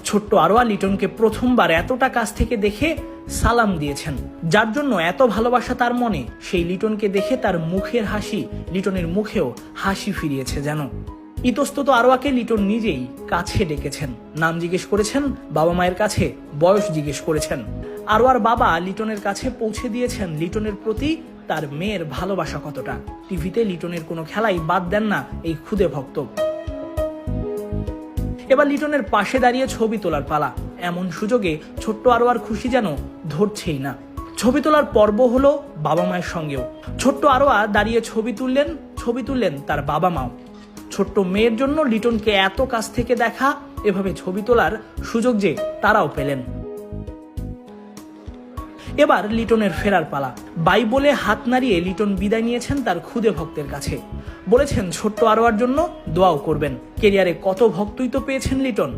ছোট্ট আরোয়া লিটনকে প্রথমবার এতটা কাছ থেকে দেখে সালাম দিয়েছেন, যার জন্য এত ভালোবাসা তার মনে। সেই লিটনকে দেখে তার মুখের হাসি লিটনের মুখেও হাসি ফিরিয়েছে যেন। ইতস্তত আরোয়াকে লিটন নিজেই কাছে ডেকেছেন, নাম জিজ্ঞেস করেছেন, বাবা মায়ের কাছে বয়স জিজ্ঞেস করেছেন। আরোয়ার বাবা লিটনের কাছে পৌঁছে দিয়েছেন লিটনের প্রতি তার মেয়ের ভালোবাসা কতটা। টিভিতে লিটনের কোনো খেলাই বাদ দেন না এই খুদে ভক্ত। এবার লিটনের পাশে দাঁড়িয়ে ছবি তোলার পালা। এমন সুযোগে ছোট্ট আরোয়ার খুশি যেন ধরছেই না। ছবি তোলার পর্ব হলো বাবা মায়ের সঙ্গেও। ছোট্ট আরোয়া দাঁড়িয়ে ছবি তুললেন তার বাবা মাও। ছোট্ট মেয়ের জন্য লিটনকে এত কাছ থেকে দেখা, এভাবে ছবি তোলার সুযোগ যে তারাও পেলেন। এবার লিটনের ফেরার পালা। বাই বলে হাত নাড়িয়ে লিটন বিদায় নিয়েছেন তার খুদে ভক্তের কাছে। বলেছেন ছোট্ট আরোয়ার জন্য দোয়াও করবেন। কেরিয়ারে কত ভক্তই তো পেয়েছেন লিটন।